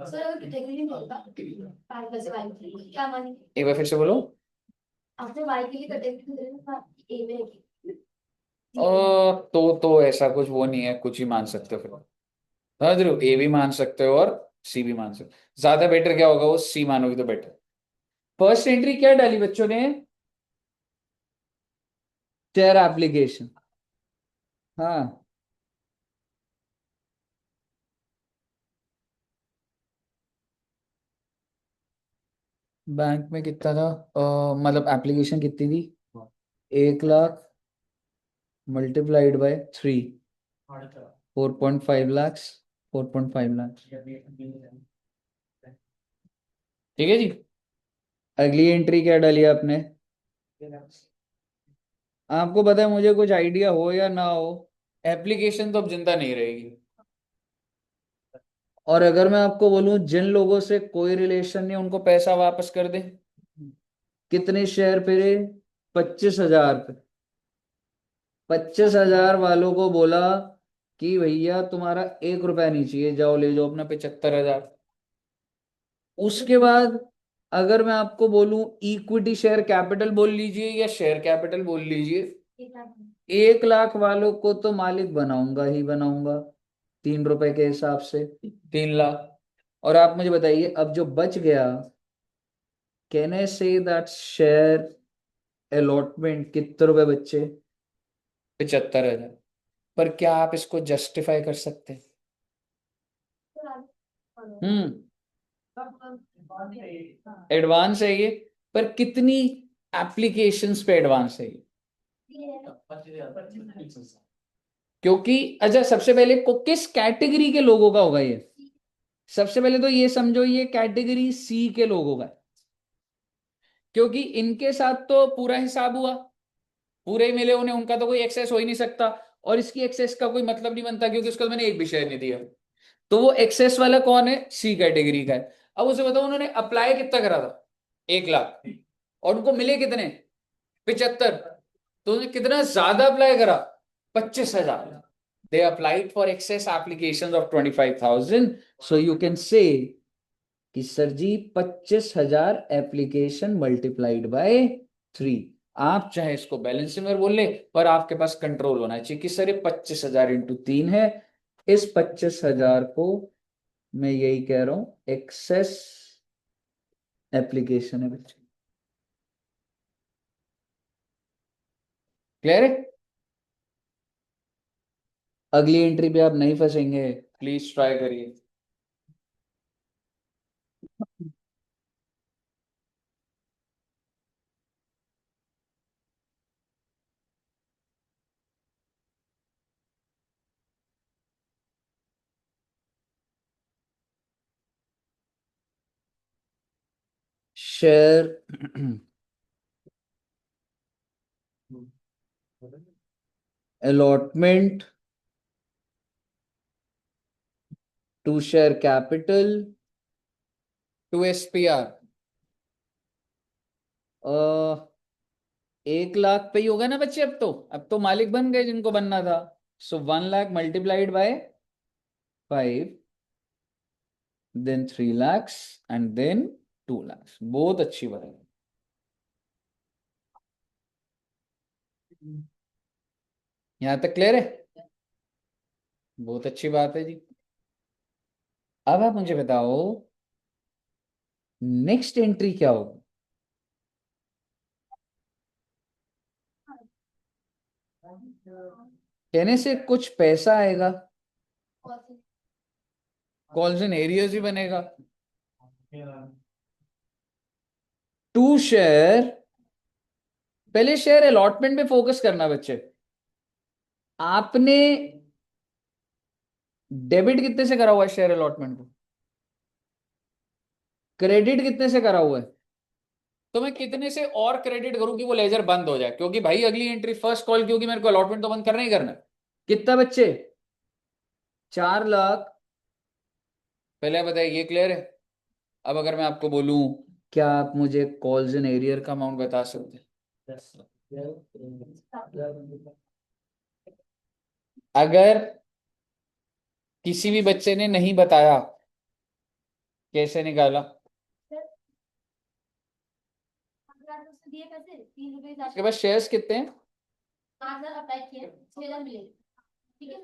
Sir category नहीं होता, पाँच बजे वाई के लिए क्या माने? एक बार फिर से बोलो। आपने वाई के लिए कैटेगरी दे रखा, ए में है कि तो ऐसा कुछ वो नहीं है, कुछ ही मान सकते हो फिर। समझ रहे हो, ए भी मान सकते हो और सी भी मान सकते हो। ज्यादा बेटर क्या होगा, वो सी मानोगे तो बेटर। फर्स्ट एंट्री क्या डाली बच्चों ने? Share application. हाँ, बैंक में कितना था? मतलब एप्लीकेशन कितनी थी? 1 लाख मल्टीप्लाइड बाय 3, 4.5 लाख। 4.5 लाख। ठीक है जी। अगली एंट्री क्या डाली आपने? आपको पता है, मुझे कुछ आइडिया हो या ना हो, एप्लीकेशन तो अब जिंदा नहीं रहेगी। और अगर मैं आपको बोलूं जिन लोगों से कोई रिलेशन नहीं उनको पैसा वापस कर दे, कितने शेयर पे? 25,000 पे। 25,000 वालों को बोला कि भैया तुम्हारा 1 रुपया नहीं चाहिए, जाओ ले जाओ अपना 75,000। उसके बाद अगर मैं आपको बोलूं इक्विटी शेयर कैपिटल बोल लीजिए या शेयर कैपिटल बोल लीजिए, 1 लाख वालों को तो मालिक बनाऊंगा ही बनाऊंगा, 3 रुपए के हिसाब से 3 लाख। और आप मुझे बताइए अब जो बच गया, can I say that share allotment कितने रुपए बच्चे? 75,000। पर क्या आप इसको जस्टिफाई कर सकते हैं? हम्म। एडवांस है ये, पर कितनी एप्लीकेशंस पे एडवांस है ये? क्योंकि अच्छा, सबसे पहले को किस कैटेगरी के लोगों का होगा ये? सबसे पहले तो ये समझो, ये कैटेगरी सी के लोगों का है। क्योंकि इनके साथ तो पूरा हिसाब हुआ, पूरे ही मिले उन्हें, उनका तो कोई एक्सेस हो ही नहीं सकता। और इसकी एक्सेस का कोई मतलब नहीं बनता क्योंकि उसका तो मैंने एक भी शेयर नहीं दिया। तो वो एक्सेस वाला कौन है? सी कैटेगरी का है। अब उसे बताओ, उन्होंने अप्लाई कितना करा था? 1 लाख। और उनको मिले कितने? 75। तो उन्होंने कितना ज्यादा अप्लाई करा? 25,000। They applied for excess application of 25,000। So you can say कि sir ji 25,000 application multiplied by 3। आप चाहे इसको बैलेंस में बोल ले, पर आपके पास कंट्रोल होना चाहिए कि सर ये 25,000 इंटू 3 है। इस 25,000 को मैं यही कह रहा हूं एक्सेस एप्लीकेशन है बच्चे। क्लियर है? अगली एंट्री पे आप नहीं फंसेंगे, प्लीज ट्राई करिए। Share allotment to share capital to SPR। 1 lakh पे ही होगा ना बच्चे? अब तो मालिक बन गए जिनको बनना था। So 1 lakh multiplied by 5, then 3 lakhs, and then 2 lakhs। बहुत अच्छी बात है। यहां तक क्लियर है? बहुत अच्छी बात है जी। अब आप मुझे बताओ नेक्स्ट एंट्री क्या होगी? कहने से कुछ पैसा आएगा, कॉल्स एंड एरियर्स ही बनेगा। टू शेयर, पहले शेयर अलॉटमेंट पे फोकस करना बच्चे। आपने डेबिट कितने से करा हुआ है शेयर अलॉटमेंट को? क्रेडिट कितने से करा हुआ है? तो मैं कितने से और क्रेडिट करूं कि वो लेजर बंद हो जाए? क्योंकि भाई अगली एंट्री फर्स्ट कॉल, क्योंकि मेरे को अलॉटमेंट तो बंद करना ही करना है। कितना बच्चे? 4 लाख। पहले बताइए, ये क्लियर है? अब अगर मैं आपको बोलूं, क्या आप मुझे कॉल्स इन एरियर का अमाउंट बता सकते हैं? अगर किसी भी बच्चे ने नहीं बताया, कैसे निकाला? उसने दिए पैसे 3 रुपए उसके पास शेयर्स कितने हैं? 5,000 अप्लाई किए 6,000 मिले, ठीक है,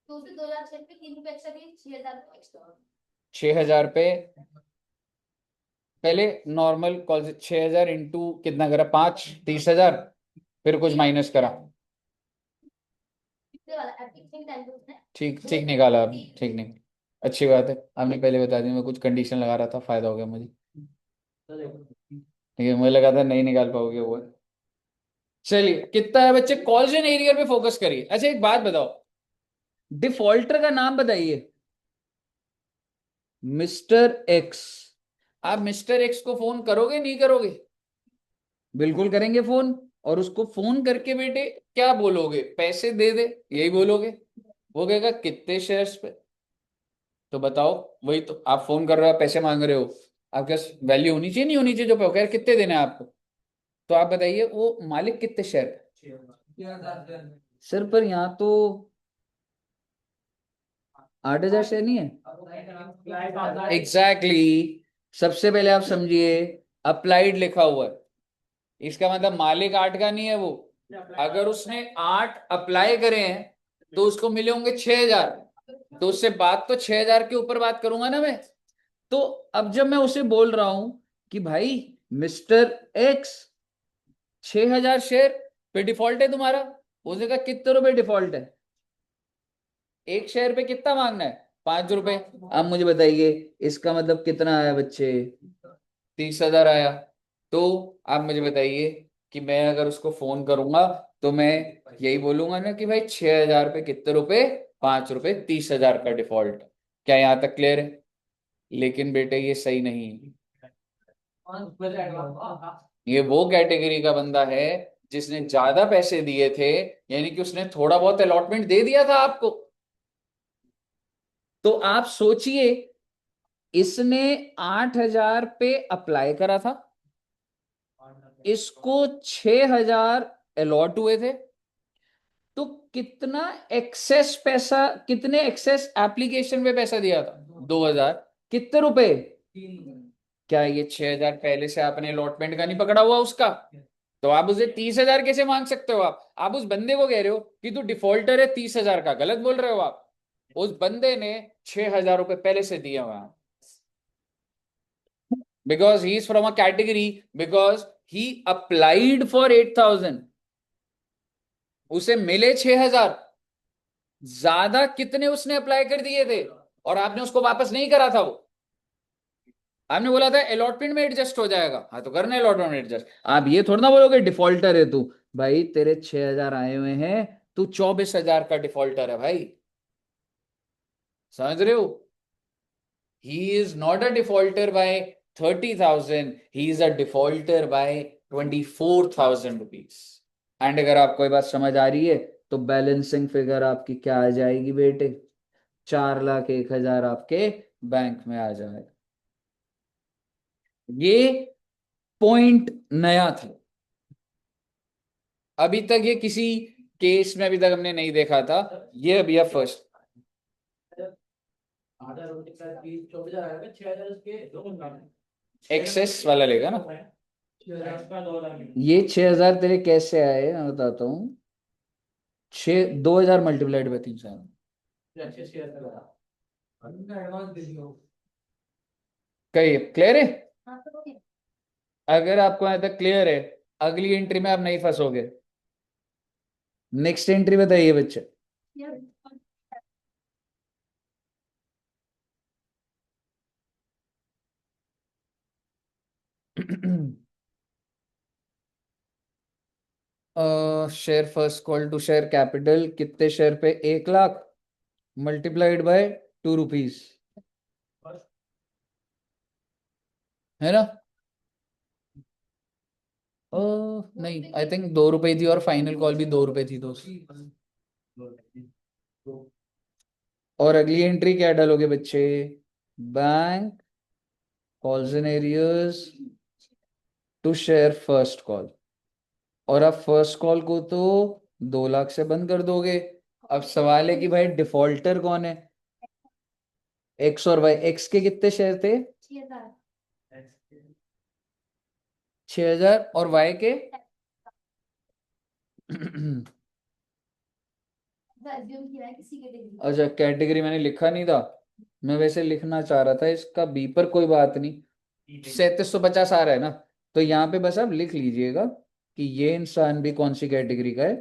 तो उसे 2,000 शेयर पे 3 रुपए एक्स्ट्रा दिए, 6,000 एक्स्ट्रा। 6,000 पे पहले नॉर्मल कॉल से 6,000 इंटू कितना करा, 5, 30,000, फिर कुछ माइनस करा। कितने वाला एप्लीकेशन टाइम पे उसने ठीक ठीक निकाला आपने, ठीक नहीं, अच्छी बात है, आपने पहले बता दी, मैं कुछ कंडीशन लगा रहा था, फायदा हो गया मुझे। ठीक है, मुझे लगा था नहीं निकाल पाओगे वो। चलिए, कितना है बच्चे, कॉल्जन एरिया पे फोकस करिए। अच्छा एक बात बताओ, डिफॉल्टर का नाम बताइए। Mister x. आप मिस्टर एक्स को फोन करोगे नहीं करोगे? बिल्कुल करेंगे फोन। और उसको फोन करके बेटे क्या बोलोगे, पैसे दे दे, यही बोलोगे? वो कहेगा कितने शेयर्स पे? तो बताओ, वही तो, आप फोन कर रहे हो, आप पैसे मांग रहे हो, आपके पास वैल्यू होनी चाहिए नहीं होनी चाहिए जो पे कह रहे कितने देने हैं आपको? तो आप बताइए वो मालिक कितने शेयर? सर पर यहाँ तो 8,000 शेयर नहीं है। एग्जैक्टली सबसे पहले आप समझिए, अप्लाइड लिखा हुआ है, इसका मतलब मालिक 8 का नहीं है वो। अगर उसने 8 अप्लाई करे हैं तो उसको मिले होंगे 6,000, तो उससे बात तो 6,000 के ऊपर बात करूंगा ना मैं। तो अब जब मैं उसे बोल रहा हूं कि भाई मिस्टर एक्स 6,000 शेयर पे डिफॉल्ट है तुम्हारा, उसने कहा कितने रुपए डिफॉल्ट है? एक शेयर पे कितना मांगना है? 5 रुपए। अब मुझे बताइए इसका मतलब कितना आया बच्चे? 30,000 आया। तो आप मुझे बताइए कि मैं अगर उसको फोन करूंगा तो मैं यही बोलूंगा ना कि भाई 6,000 पे कितने रुपए? 5 रुपए, 30,000 का डिफॉल्ट। क्या यहाँ तक क्लियर है? लेकिन बेटे ये सही नहीं है। ये वो कैटेगरी का बंदा है जिसने ज्यादा पैसे दिए थे, यानी कि उसने थोड़ा बहुत अलॉटमेंट दे दिया था आपको। तो आप सोचिए, इसने 8,000 पे अप्लाई करा था, इसको 6,000 अलॉट हुए थे, तो कितना एक्सेस पैसा, कितने एक्सेस एप्लीकेशन पे पैसा दिया था? 2,000। कितने रुपए? क्या ये 6,000 पहले से आपने अलॉटमेंट का नहीं पकड़ा हुआ उसका? तो आप उसे 30,000 कैसे मांग सकते हो? आप उस बंदे को कह रहे हो कि तू डिफॉल्टर है 30,000 का, गलत बोल रहे हो आप। उस बंदे ने 6,000 रुपए पहले से दिए हुए हैं, because he is from a category, because he applied for 8,000, उसे मिले 6,000। ज्यादा कितने उसने अप्लाई कर दिए थे और आपने उसको वापस नहीं करा था वो। आपने बोला था अलॉटमेंट में एडजस्ट हो जाएगा, हाँ तो करना अलॉटमेंट में एडजस्ट। आप ये थोड़ा ना बोलोगे डिफॉल्टर है तू। भाई तेरे 6,000 आए हुए हैं, तू 24,000 का डिफॉल्टर है भाई। समझ रहे हो? He is not a defaulter by 30,000, he is a defaulter by 24,000 rupees. And अगर आपको ये बात समझ आ रही है तो बैलेंसिंग फिगर आपकी क्या आ जाएगी बेटे? 4,01,000 आपके बैंक में आ जाएगा। ये पॉइंट नया था, अभी तक ये किसी केस में अभी तक हमने नहीं देखा था, ये अभी आप फर्स्ट। एक्सेस वाला लेगा ना। ये 6,000 तेरे कैसे आए मैं बताता हूँ। 2,000 मल्टीप्लाइड बाई 300। कही क्लियर है? हाँ तो ओके। अगर आपको यहाँ तक क्लियर है, अगली एंट्री में आप नहीं फंसोगे। नेक्स्ट एंट्री बताइए बच्चे। Share first call to share capital कितने शेयर पे? 1,00,000 मल्टीप्लाइड बाय 2 रुपीज, है ना? नहीं, आई थिंक 2 रुपए थी और फाइनल कॉल भी 2 रुपए थी दोस्त। और अगली एंट्री क्या डालोगे बच्चे? Bank calls in arrears to share first call. और आप फर्स्ट कॉल को तो 2 लाख से बंद कर दोगे। अब सवाल है कि भाई डिफॉल्टर कौन है? एक्स और वाई। एक्स के कितने शेयर थे? 6,000। 6,000। और वाई के? assume किया है किसी कैटेगरी। अच्छा, कैटेगरी मैंने लिखा नहीं था। मैं वैसे लिखना चाह रहा था इसका बी, पर कोई बात नहीं। 3750 आ रहा है ना, तो यहाँ पे बस आप लिख लीजिएगा कि ये इंसान भी कौन सी कैटेगरी का है,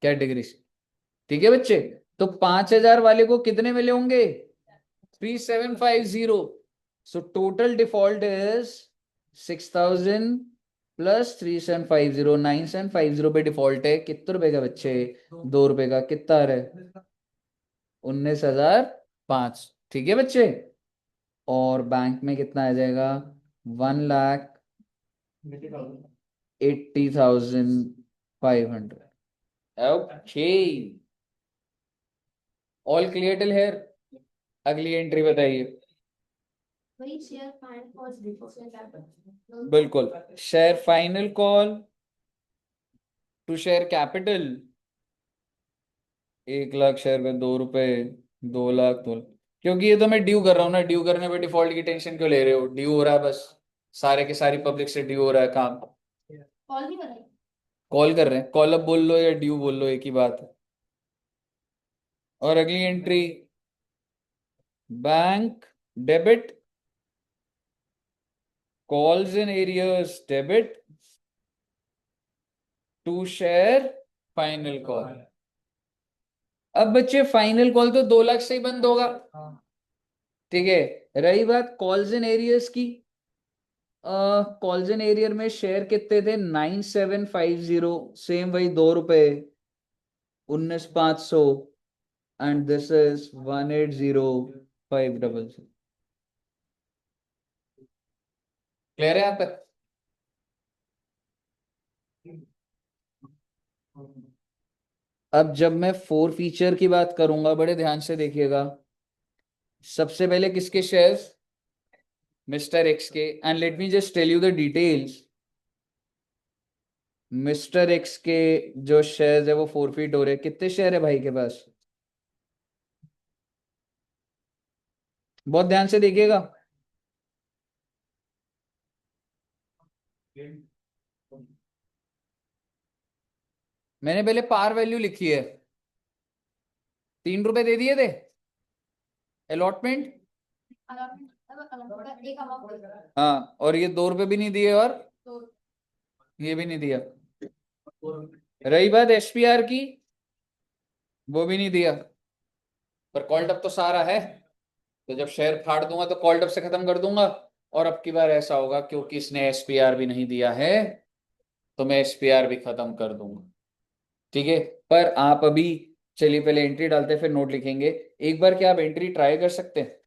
कैटेगरी से। ठीक है बच्चे। तो 5,000 वाले को कितने मिले होंगे? 3750। So total default is 6,000 plus 3750। 9750 पे डिफॉल्ट है। कितने रुपए का बच्चे? 2 रुपए का। कितना आ रहा है? 19,005। ठीक है बच्चे। और बैंक में कितना आ जाएगा? 1,80,500। Okay, all clear till here? अगली एंट्री बताइए। वही शेयर फाइंड कॉस्ट शेयर कैपिटल। बिल्कुल, share final call to share capital. 1 lakh share में 2 रुपए। 2 लाख, 2 लाख। क्योंकि ये तो मैं ड्यू कर रहा हूँ ना, ड्यू करने पे डिफॉल्ट की टेंशन क्यों ले रहे हो? ड्यू हो रहा है बस, सारे के सारी पब्लिक से ड्यू हो रहा है काम। कॉल नहीं बनाई। कॉल कर रहे हैं, कॉल अप बोल लो या ड्यू बोल लो, एक ही बात है। और अगली entry, bank debit, calls in arrears debit to share final call. अब बच्चे फाइनल कॉल तो 2 लाख से ही बंद होगा। ठीक है। रही बात कॉल्स इन एरियर्स की, कॉल्स इन एरियर में शेयर कितने थे? 9750। सेम वही 2 रुपए, 19,500। And this is 1,80,500। क्लियर है यहाँ तक? अब जब मैं फोर फीचर की बात करूंगा, बड़े ध्यान से देखिएगा। सबसे पहले किसके शेयर्स? मिस्टर एक्स के। And let me just tell you the details. Mister X के जो शेयर्स है वो फोरफीट हो रहे। कितने शेयर है भाई के पास? बहुत ध्यान से देखिएगा। मैंने पहले पार वैल्यू लिखी है। 3 रुपए दे दिए थे अलॉटमेंट। एक अमाउंट। हाँ, और ये 2 रुपए भी नहीं दिए, और तो ये भी नहीं दिया। रही बात एसपीआर की, वो भी नहीं दिया। पर कॉल्ड अप तो सारा है, तो जब शेयर फाड़ दूंगा तो कॉल्ड अप से खत्म कर दूंगा। और अब की बार ऐसा होगा, क्योंकि इसने एसपीआर भी नहीं दिया है, तो मैं एसपीआर भी खत्म कर दूंगा। ठीक है। पर आप अभी, चलिए पहले एंट्री डालते हैं फिर नोट लिखेंगे। एक बार क्या आप एंट्री ट्राई कर सकते हैं?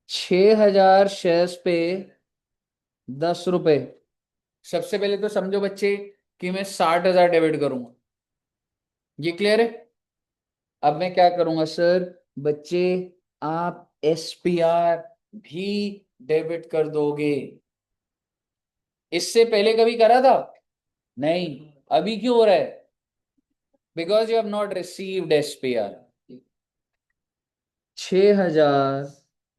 6,000 शेयर्स पे 10 रुपए। सबसे पहले तो समझो बच्चे कि मैं 60,000 डेबिट करूंगा। ये क्लियर है? अब मैं क्या करूंगा सर? बच्चे, आप एसपीआर भी डेबिट कर दोगे। इससे पहले कभी करा था? नहीं। अभी क्यों हो रहा है? Because you have not received SPR. 6,000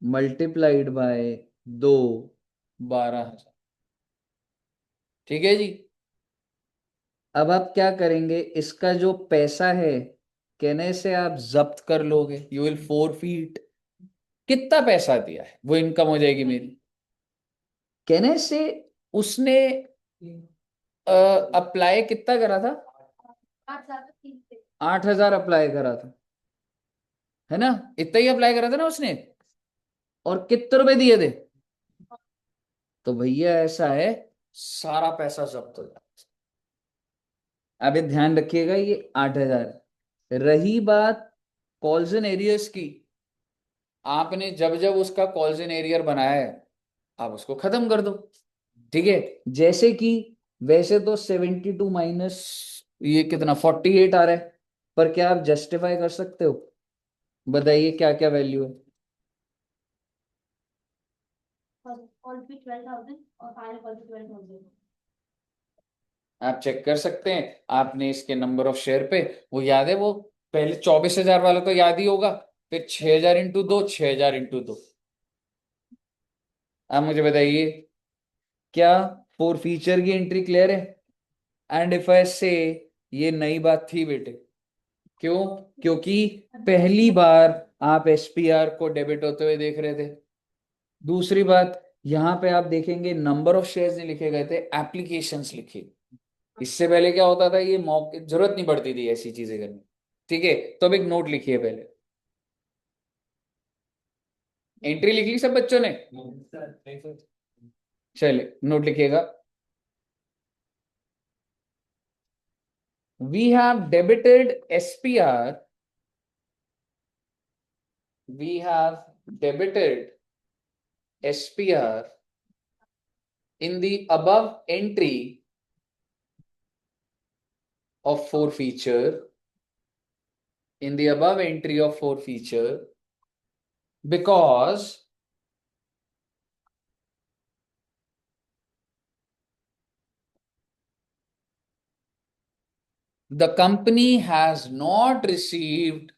multiplied by 2, 12,000। ठीक है जी। अब आप क्या करेंगे? इसका जो पैसा है, कहने से आप जब्त कर लोगे। You will forfeit. कितना पैसा दिया है वो इनकम हो जाएगी मेरी। कहने से उसने अप्लाई कितना करा था? 8,000 8,000 अप्लाई करा था, है ना? इतना ही अप्लाई करा था ना उसने। और कितने रुपए दिए थे? तो भैया ऐसा है, सारा पैसा जब्त हो जाता है। अब ये ध्यान रखिएगा, ये 8,000 है। रही बात कॉल्स इन एरियर्स की, आपने जब जब उसका कॉल्स इन एरियर बनाया है, आप उसको खत्म कर दो। ठीक है। जैसे कि वैसे तो 72 माइनस ये कितना 48 आ रहा है, पर क्या आप जस्टिफाई कर सकते हो? बताइए क्या क्या वैल्यू है? कॉल फी 12,000 और फाइनल कॉल फी 12,000। आप चेक कर सकते हैं, आपने इसके नंबर ऑफ शेयर पे, वो याद है, वो पहले 24,000 वाला तो याद ही होगा, फिर 6,000 इंटू 2, 6,000 इंटू 2। आप मुझे बताइए, क्या फोर फीचर की एंट्री क्लियर है? एंड इफ आई से ये नई बात थी बेटे, क्यों? क्योंकि पहली बार आप एसपीआर को डेबिट होते हुए देख रहे थे। दूसरी बात, यहां पे आप देखेंगे नंबर ऑफ शेयर्स नहीं लिखे गए थे, एप्लीकेशंस लिखे। इससे पहले क्या होता था, ये मौके जरूरत नहीं पड़ती थी ऐसी चीजें करने। ठीक है, तो अब एक नोट लिखिए पहले। एंट्री लिख ली सब बच्चों ने? चलिए नोट लिखिएगा। We have debited SPR, we have debited SPR in the above entry of forfeiture, in the above entry of forfeiture, because the company has not received,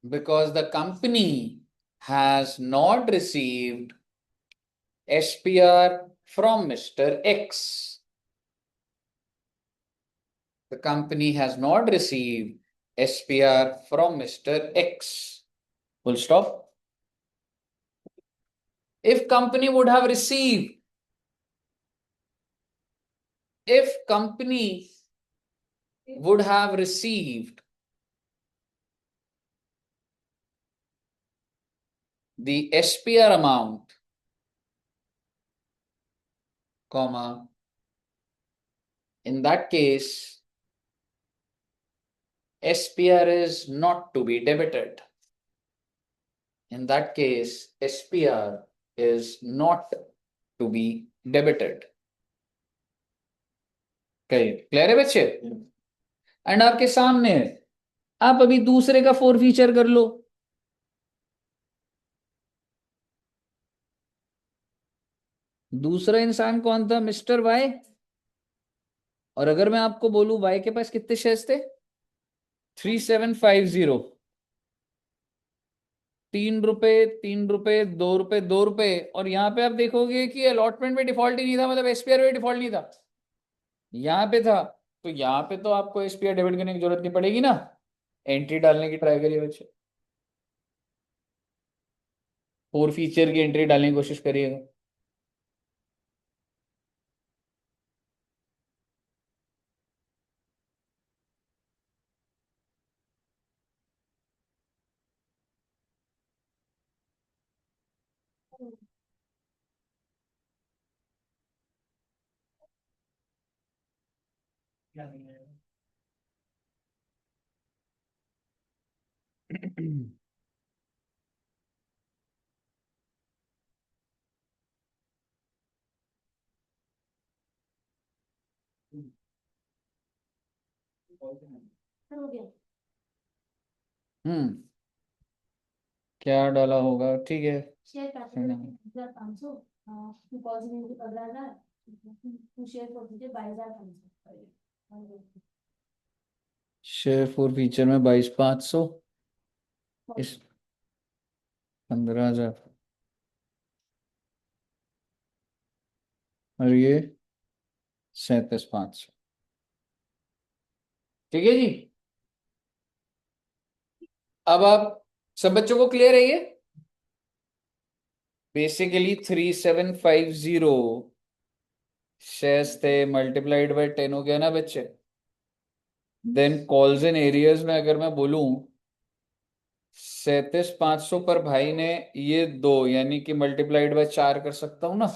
because the company has not received SPR from Mr. X. The company has not received SPR from Mr. X. Full stop. If company would have received, if company would have received the SPR amount, comma, in that case, SPR is not to be debited. In that case, SPR is not to be debited. Clear है बच्चे? And आपके सामने है, आप अभी दूसरे का four feature कर लो। दूसरा इंसान कौन था? Mister Y. और अगर मैं आपको बोलूं वाई के पास कितने शेयर्स थे? 3750। 3 रुपए, 3 रुपए, 2 रुपए, 2 रुपए। और यहाँ पे आप देखोगे कि अलॉटमेंट में डिफॉल्ट ही नहीं था, मतलब एसपीआर में डिफॉल्ट नहीं था, यहाँ पे था। तो यहाँ पे तो आपको एसपीआर डेबिट करने की जरूरत नहीं पड़ेगी ना, एंट्री डालने की ट्राई करिए बच्चे, फोर फीचर की एंट्री डालने की कोशिश करिएगा। हो गया। हम्म, क्या डाला होगा? ठीक है, share capital 1500, deposit 15,000, to share forfeiture 22,500। Share forfeiture में 22,500, इस 15,000, और ये 37,500। ठीक है जी, अब आप सब बच्चों को क्लियर है ये? बेसिकली 3750 शेयर्स थे, मल्टीप्लाइड बाय 10 हो गया ना बच्चे। देन कॉल्स इन एरियर्स में अगर मैं बोलूं 37,500 पर भाई ने ये दो, यानी कि मल्टीप्लाइड बाय 4 कर सकता हूं ना,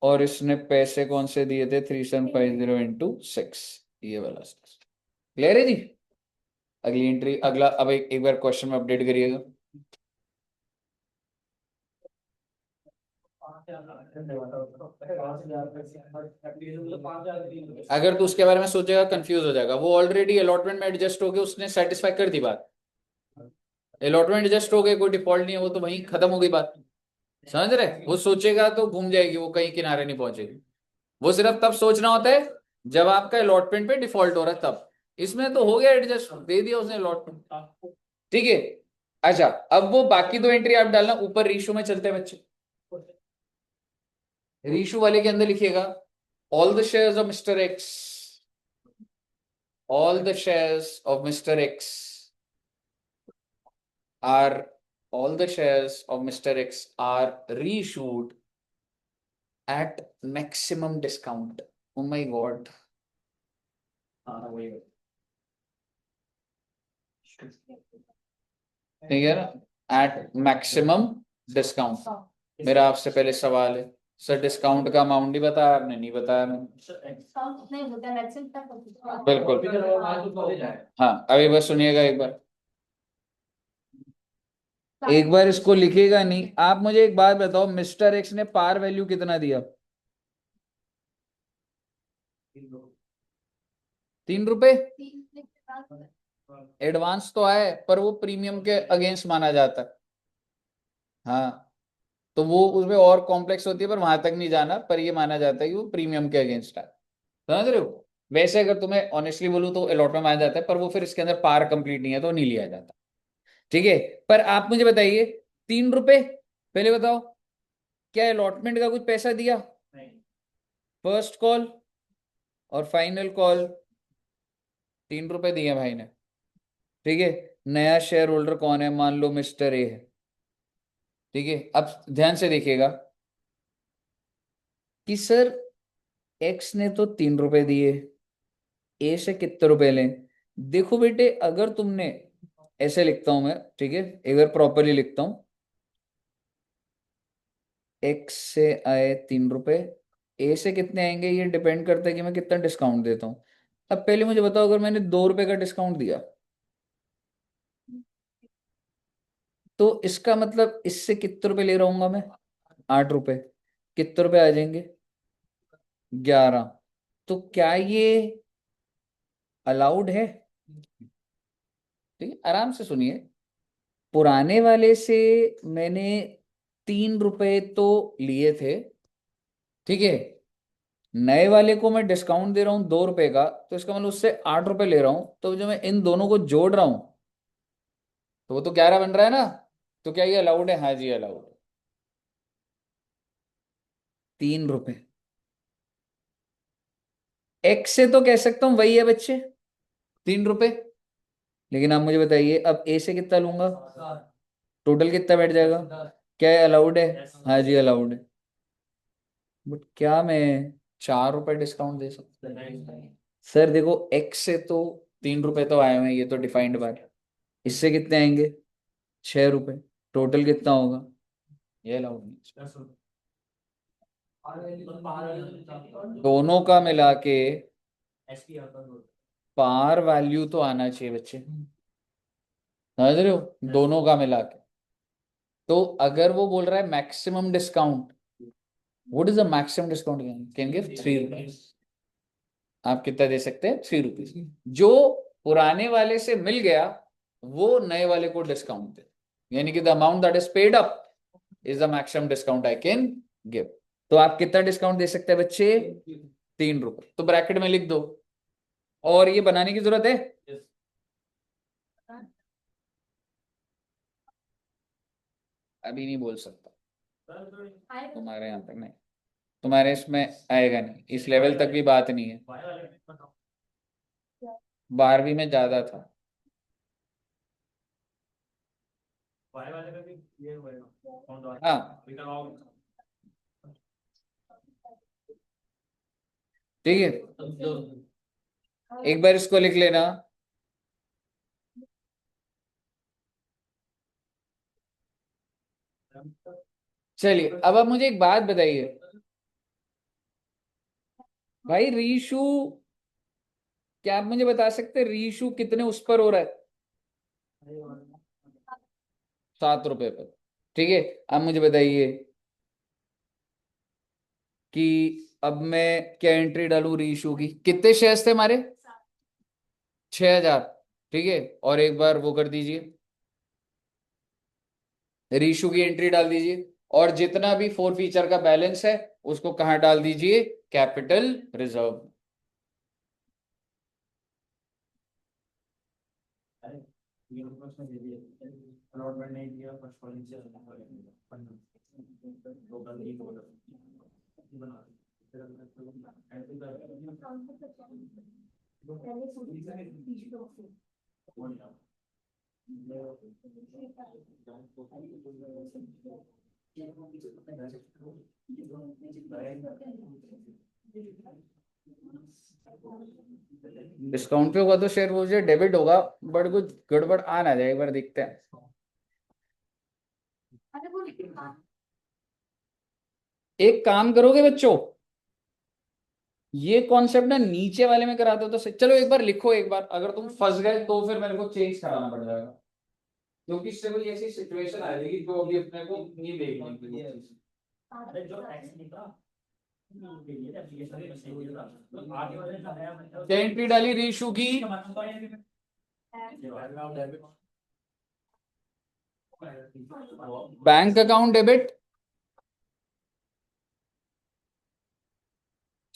और इसने पैसे कौन से दिए थे? 3750 इंटू 6, ये वाला। क्लियर है जी? अगली एंट्री, अगला, अब एक बार क्वेश्चन में अपडेट करिएगा। अगर तो उसके बारे में सोचेगा कंफ्यूज हो जाएगा, वो ऑलरेडी अलॉटमेंट में एडजस्ट हो गए, उसने सेटिस्फाई कर दी बात। अलॉटमेंट एडजस्ट हो गए, कोई डिफॉल्ट नहीं है, वो तो वहीं खत्म हो गई बात। समझ रहे, वो सोचेगा तो घूम जाएगी, वो कहीं किनारे नहीं पहुंचेगी। वो सिर्फ तब सोचना होता है जब आपका अलॉटमेंट पे डिफॉल्ट हो रहा है तब। इसमें तो हो गया एडजस्ट, दे दिया उसने अलॉटमेंट। ठीक है। अच्छा, अब वो बाकी दो एंट्री आप डालना, ऊपर रीशू में चलते हैं बच्चे। रीशू वाले के अंदर लिखिएगा all the shares of mister X, all the shares of mister X are, all the shares of Mr. X are reissued at maximum discount. Oh my God. ठीक है ना, एट मैक्सिमम डिस्काउंट। मेरा आपसे पहले सवाल है, सर डिस्काउंट का amount ही बताया आपने, नहीं बताया मैंने। डिस्काउंट नहीं होता, मैक्सिमम तक होता है। बिल्कुल। हाँ अभी बस सुनिएगा एक बार इसको लिखेगा नहीं आप, मुझे एक बात बताओ, मिस्टर एक्स ने पार वैल्यू कितना दिया? 3 रुपए। एडवांस तो आए पर वो प्रीमियम के अगेंस्ट माना जाता है। हाँ, तो वो उसमें और कॉम्प्लेक्स होती है, पर वहां तक नहीं जाना, पर ये माना जाता है कि वो प्रीमियम के अगेंस्ट है। समझ रहे हो? वैसे अगर तुम्हें ऑनेस्टली बोलूं तो अलॉट में माना जाता है, पर वो फिर इसके अंदर पार कंप्लीट नहीं है तो नहीं लिया जाता। ठीक है। पर आप मुझे बताइए, 3 रुपए पहले बताओ, क्या अलॉटमेंट का कुछ पैसा दिया? फर्स्ट कॉल और फाइनल कॉल 3 रुपए दिए भाई ने। ठीक है। नया शेयर होल्डर कौन है? मान लो मिस्टर ए है। ठीक है, अब ध्यान से देखिएगा कि सर एक्स ने तो 3 रुपए दिए, ए से कितने रुपए लें? देखो बेटे, अगर तुमने, ऐसे लिखता हूं मैं, ठीक है, एक बार प्रॉपरली लिखता हूं, एक्स से आए 3 रुपए, ए से कितने आएंगे ये डिपेंड करता है कि मैं कितना डिस्काउंट देता हूँ। अब पहले मुझे बताओ, अगर मैंने 2 रुपए का डिस्काउंट दिया तो इसका मतलब इससे कितने रुपए ले रहा हूँ मैं? 8 रुपए। कितने रुपए आ जाएंगे? 11। तो क्या ये अलाउड है? ठीक है, आराम से सुनिए। पुराने वाले से मैंने 3 रुपए तो लिए थे, ठीक है, नए वाले को मैं डिस्काउंट दे रहा हूँ 2 रुपए का, तो इसका मतलब उससे 8 रुपए ले रहा हूं, तो जो मैं इन दोनों को जोड़ रहा हूं तो वो तो 11 बन रहा है ना। तो क्या ये अलाउड है? हाँ जी अलाउड। 3 रुपए एक्स से तो कह सकता हूँ वही है बच्चे, 3 रुपए। लेकिन आप मुझे बताइए, अब ए से कितना लूंगा? टोटल कितना बैठ जाएगा? क्या अलाउड है? हाँ जी अलाउड है। बट क्या मैं 4 रुपए डिस्काउंट दे सकता हूँ? सर देखो, एक्स से तो 3 रुपए तो आए हुए हैं, ये तो डिफाइंड बात है। इससे कितने आएंगे? 6 रुपए। टोटल कितना होगा? ये अलाउड नहीं। दोनों का मिला के पार वैल्यू तो आना चाहिए बच्चे, समझ रहे हो, दोनों का मिला के। तो अगर वो बोल रहा है maximum discount, what is the maximum discount? Can give 3 rupees. आप कितना दे सकते हैं? 3 रुपीज। जो पुराने वाले से मिल गया वो नए वाले को डिस्काउंट दे, यानी कि the amount that is paid up is the maximum discount I can give. तो आप कितना डिस्काउंट दे सकते हैं बच्चे? 3 रुपए। तो ब्रैकेट में लिख दो, और ये बनाने की जरूरत है? अभी नहीं बोल सकता, तुम्हारे यहाँ तक नहीं, तुम्हारे इसमें आएगा नहीं, इस लेवल तक भी बात नहीं है। 12वीं में ज्यादा था। हाँ ठीक है, एक बार इसको लिख लेना। चलिए, अब आप मुझे एक बात बताइए भाई, रीशू, क्या आप मुझे बता सकते हैं रीशू कितने उस पर हो रहा है? 7 रुपए पर। ठीक है। अब मुझे बताइए कि अब मैं क्या एंट्री डालूं रीशू की? कितने शेयर्स थे हमारे? 6,000। ठीक है, और एक बार वो कर दीजिए, रीशू की एंट्री डाल दीजिए। और जितना भी फोर फीचर का बैलेंस है उसको कहाँ डाल दीजिए, कैपिटल रिजर्व। डिस्काउंट पे होगा तो शेयर मुझे डेबिट होगा, बट कुछ गड़बड़ आ ना जाए, एक बार देखते हैं। एक काम करोगे बच्चों, ये कॉन्सेप्ट ना नीचे वाले में कराते हो तो सही। चलो एक बार लिखो, एक बार अगर तुम फंस गए तो फिर मेरे को चेंज कराना पड़ जाएगा, क्योंकि इससे कोई ऐसी सिचुएशन आ जाएगी जो अभी अपने को नहीं देखने की वो चीज। क्या एंट्री डाली रीशू की? बैंक अकाउंट डेबिट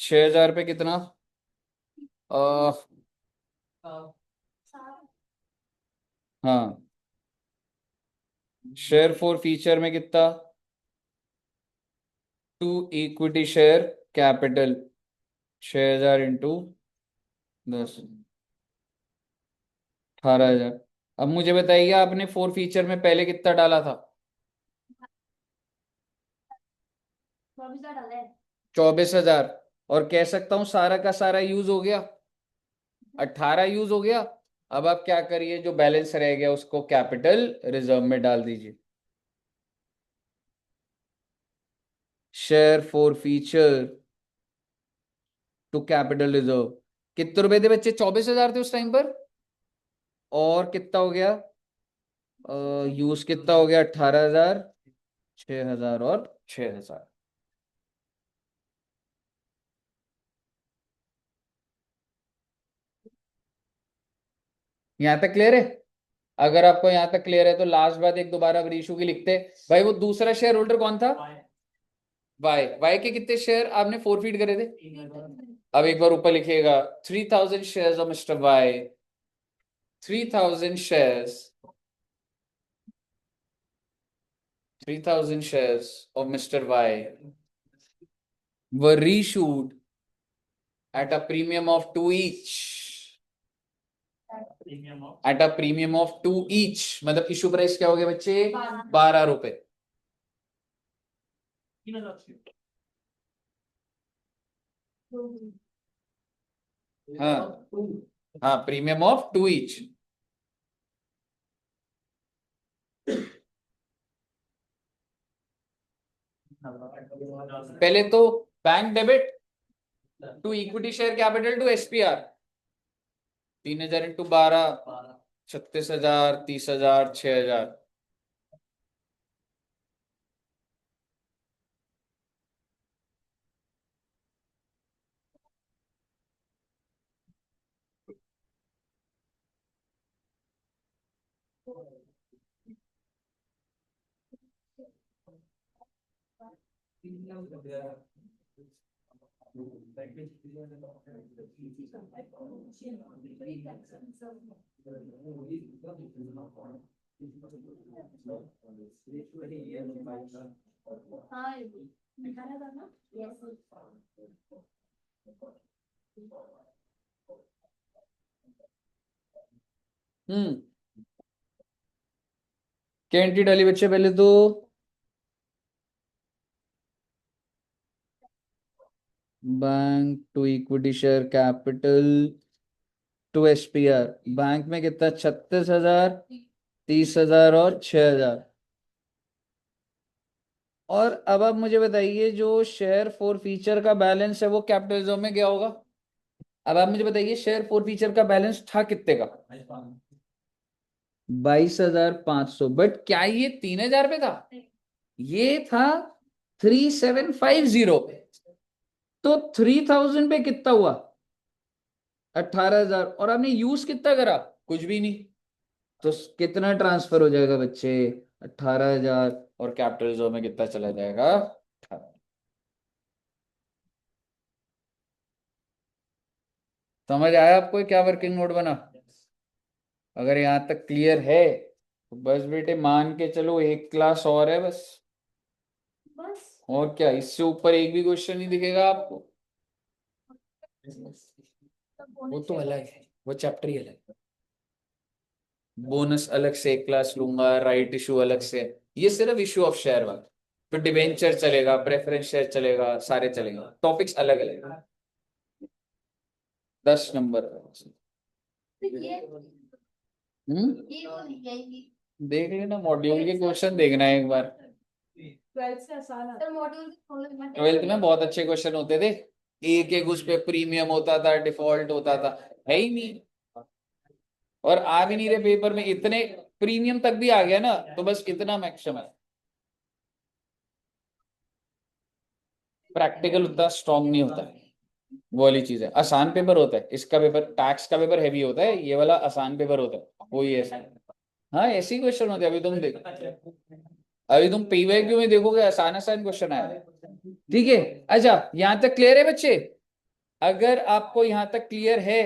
6,000 पे कितना? आ, हाँ, शेयर फॉर फीचर में कितना? To equity share capital 6,000 into 10, 18,000। अब मुझे बताइए आपने फोर फीचर में पहले कितना डाला था? 24,000। और कह सकता हूं सारा का सारा यूज हो गया, 18 यूज हो गया। अब आप क्या करिए, जो बैलेंस रह गया उसको कैपिटल रिजर्व में डाल दीजिए। Share forfeiture to capital reserve कितने रुपए थे बच्चे? 24,000 थे उस टाइम पर। और कितना हो गया? यूज कितना हो गया? 18,000, 6,000 और 6,000। यहां तक क्लियर है? अगर आपको यहां तक क्लियर है तो लास्ट बात एक दोबारा रीशू की लिखते। भाई वो दूसरा शेयर होल्डर कौन था? वाई। वाई के कितने शेयर आपने फोरफीट करे थे? अब एक बार ऊपर लिखिएगा, 3,000 shares of mister Y. 3,000 shares, 3,000 shares of Mr. Y were reissued at a premium of 2 each. At a premium of 2 each, मतलब इशू प्राइस क्या हो गया बच्चे? 12 रुपए। हाँ हाँ, प्रीमियम ऑफ 2 each। पहले तो bank debit to equity share capital to SPR, 3,000 into 12, 36,000, 30,000, 6,000। हाँ, दिखाना था ना? यस। हम्म, क्या एंट्री डाली बच्चे पहले तो? Bank to equity share capital to SPR. Bank में कितना? 36,000, 30,000 और 6,000। और अब आप मुझे बताइए, जो शेयर फॉर फीचर का बैलेंस है वो कैपिटलिज्म में गया होगा। अब आप मुझे बताइए शेयर फॉर फीचर का बैलेंस था कितने का? 22,500। बट क्या ये 3,000 पे था? ये था 3,750 पे। तो 3,000 पे कितना हुआ? 18,000। और आपने यूज कितना करा? कुछ भी नहीं। तो कितना ट्रांसफर हो जाएगा बच्चे? 18,000 और कैपिटल जो में कितना चला जाएगा 18। समझ आया आपको क्या वर्किंग नोट बना? अगर यहां तक क्लियर है तो बस बेटे मान के चलो एक क्लास और है बस। बस और क्या, इससे ऊपर एक भी क्वेश्चन नहीं दिखेगा आपको। वो तो अलग है, वो चैप्टर ही अलग है। बोनस अलग से एक क्लास लूंगा, राइट इशू अलग से। ये सिर्फ इशू ऑफ शेयर वाला। फिर डिबेंचर चलेगा, प्रेफरेंस शेयर चलेगा, सारे चलेंगे, टॉपिक्स अलग अलग। 10 नंबर। ये हम्म, तो नहीं आएगी। देख लेना मॉड्यूल के क्वेश्चन, देखना है एक बार। 12th से आसान है। सर मॉड्यूल के 12th में बहुत अच्छे क्वेश्चन होते थे। एक एक उस पे प्रीमियम होता था, डिफॉल्ट होता था, है ही नहीं। और आ भी नहीं रहे पेपर में इतने। प्रीमियम तक भी आ गया ना तो बस इतना मैक्सिमम है। प्रैक्टिकल उतना स्ट्रांग नहीं होता है। वो वाली चीज है, आसान पेपर होता है इसका। पेपर टैक्स का पेपर हैवी होता है, ये वाला आसान पेपर होता है, वही ऐसा। हाँ ऐसे ही क्वेश्चन होते हैं। अभी तुम देखो, अभी तुम पीवाईक्यू में देखोगे आसान आसान क्वेश्चन आया है। ठीक है। अच्छा यहां तक क्लियर है बच्चे? अगर आपको यहां तक क्लियर है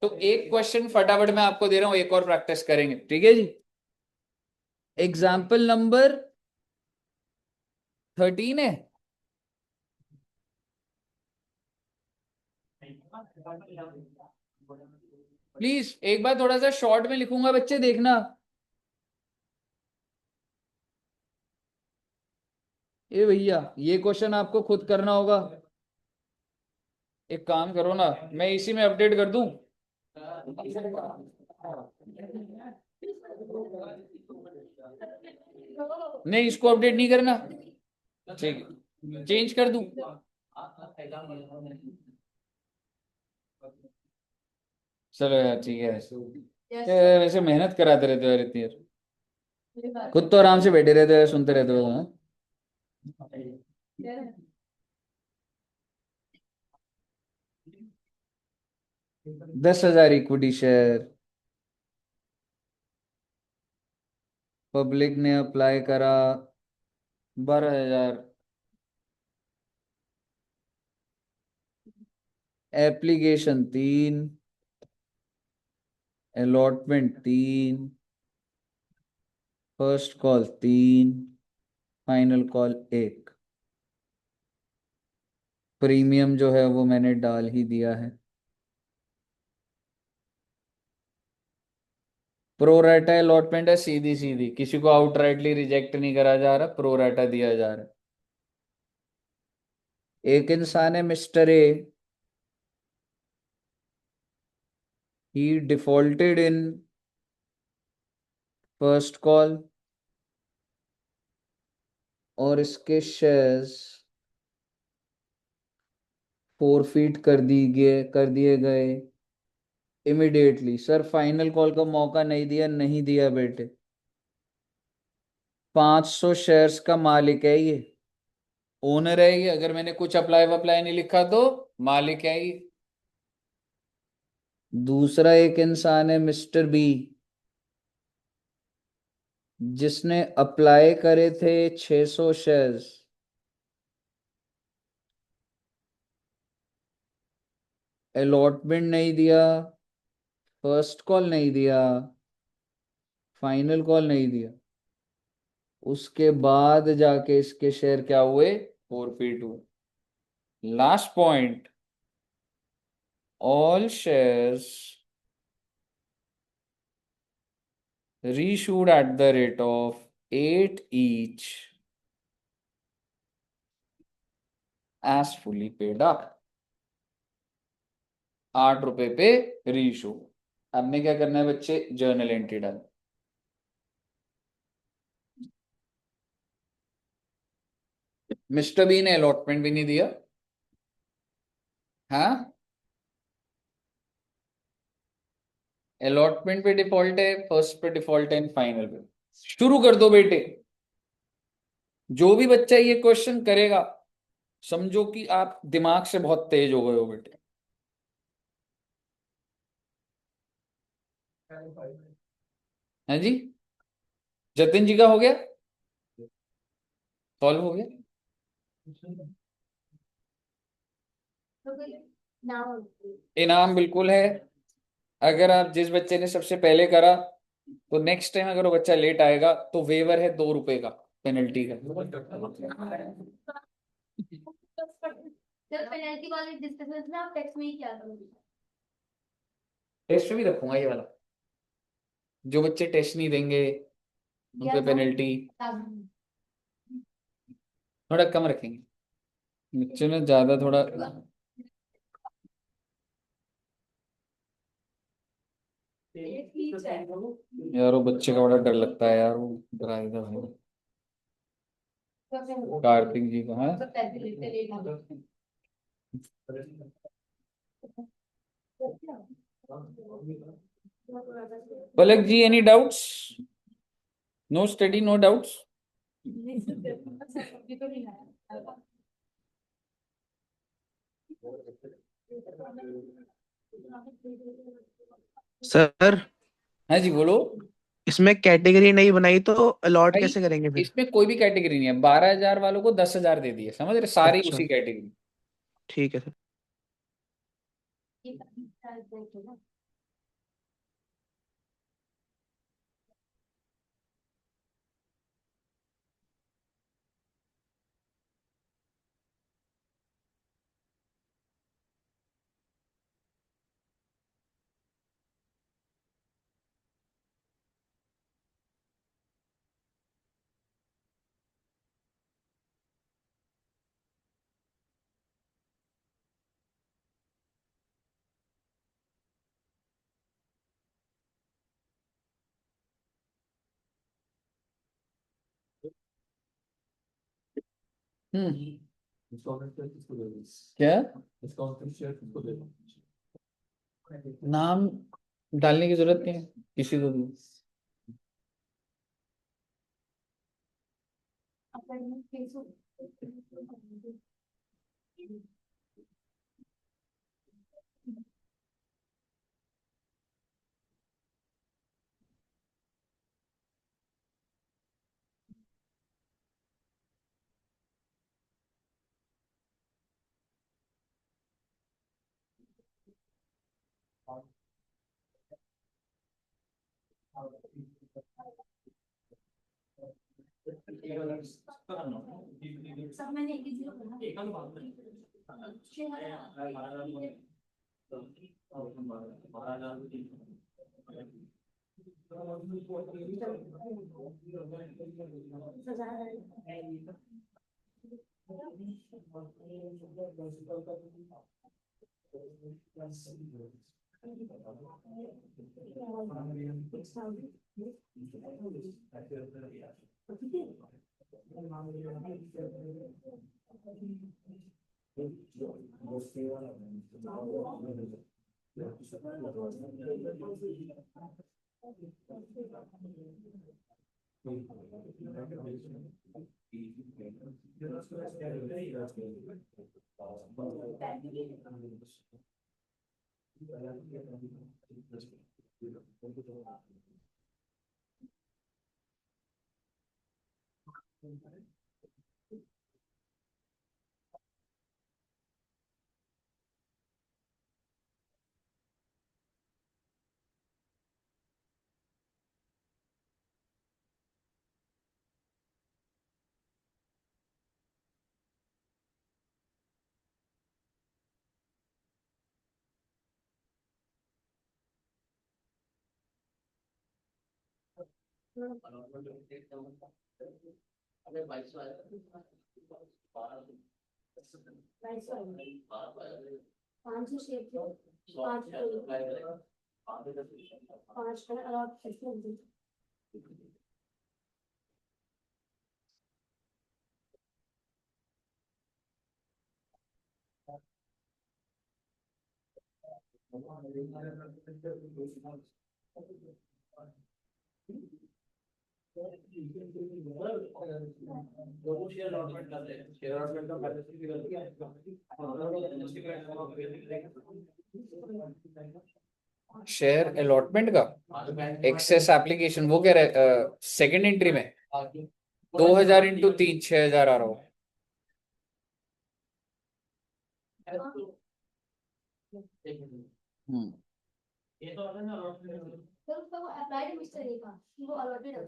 तो एक क्वेश्चन फटाफट मैं आपको दे रहा हूं, एक और प्रैक्टिस करेंगे, ठीक है जी। एग्जाम्पल नंबर 13 है। प्लीज एक बार थोड़ा सा शॉर्ट में लिखूंगा बच्चे, देखना। ए भैया ये क्वेश्चन आपको खुद करना होगा। एक काम करो ना, मैं इसी में अपडेट कर दूं। नहीं इसको अपडेट नहीं करना, ठीक है चेंज कर दूं। चलो यार ठीक है। वैसे मेहनत कराते रहते हो यार इतनी यार। खुद तो आराम से बैठे रहते हो, सुनते रहते हो, हाँ? 10,000 इक्विटी शेयर पब्लिक ने अप्लाई करा। 12,000 application 3, allotment 3, first call 3, final call 1। Premium जो है वो मैंने डाल ही दिया है। प्रोराटा अलॉटमेंट है, सीधी सीधी, किसी को आउटराइटली रिजेक्ट नहीं करा जा रहा, प्रोराटा दिया जा रहा है। एक इंसान है mister A, he defaulted in first call और इसके शेयर्स फोरफीट कर दिए गए इमिडिएटली। सर फाइनल कॉल का मौका नहीं दिया, नहीं दिया बेटे। 500 शेयर्स का मालिक है ये, ओनर है ये। अगर मैंने कुछ अप्लाई वप्लाई नहीं लिखा तो मालिक है ये। दूसरा एक इंसान है मिस्टर बी, जिसने अप्लाई करे थे 600 शेयर्स, अलॉटमेंट नहीं दिया, फर्स्ट कॉल नहीं दिया, फाइनल कॉल नहीं दिया। उसके बाद जाके इसके शेयर क्या हुए, फोरफीट हुए। Last point, all shares reissued at the rate of 8 each as fully paid up। 8 रुपए पे रीइशू। अब में क्या करना है बच्चे, जर्नल एंट्री डाल। मिस्टर बी ने अलॉटमेंट भी नहीं दिया, हाँ। अलॉटमेंट पे डिफॉल्ट है, फर्स्ट पे डिफॉल्ट है, फाइनल पे। शुरू कर दो बेटे। जो भी बच्चा ये क्वेश्चन करेगा समझो कि आप दिमाग से बहुत तेज हो गए हो बेटे। है जी। जतिन जी का हो गया, सॉल्व हो गया। तो फिर नाम इनाम बिल्कुल है। अगर आप जिस बच्चे ने सबसे पहले करा तो नेक्स्ट टाइम अगर वो बच्चा लेट आएगा तो वेवर है 2 रुपए का पेनल्टी का। जब पेनल्टी वाले डिस्कशन में आप टेक्स्ट में ही क्या करोगे? टेस्ट में भी रखूंगा ये वाला, जो बच्चे टेस्ट नहीं देंगे उन या पे तो पेनल्टी आप- थोड़ा कम रखेंगे, बच्चों ने ज्यादा थोड़ा। यार वो बच्चे का बड़ा डर लगता है यार, वो डरा देता भाई। कार्तिक जी का है। Palak ji any doubts? No study no doubts. Sir हाँ जी बोलो। इसमें कैटेगरी नहीं बनाई तो अलॉट भाई कैसे करेंगे फिर? इसमें कोई भी कैटेगरी नहीं है, 12,000 वालों को 10,000 दे दिए, समझ रहे, सारी अच्छा उसी कैटेगरी। ठीक है सर। क्या नाम डालने की जरूरत नहीं है किसी को भी। सब मैंने एक ही जीरो बना। पाँच शेप थे, पाँच का अलॉट कैसे? शेयर अलॉटमेंट का एक्सेस एप्लीकेशन वो कह रहे सेकंड एंट्री में 2000 इंटू 3 6000 आ रहा हो। हम्म तो उसका वो अप्लाइड मिस्टर रहेगा कि वो अलॉटेड है।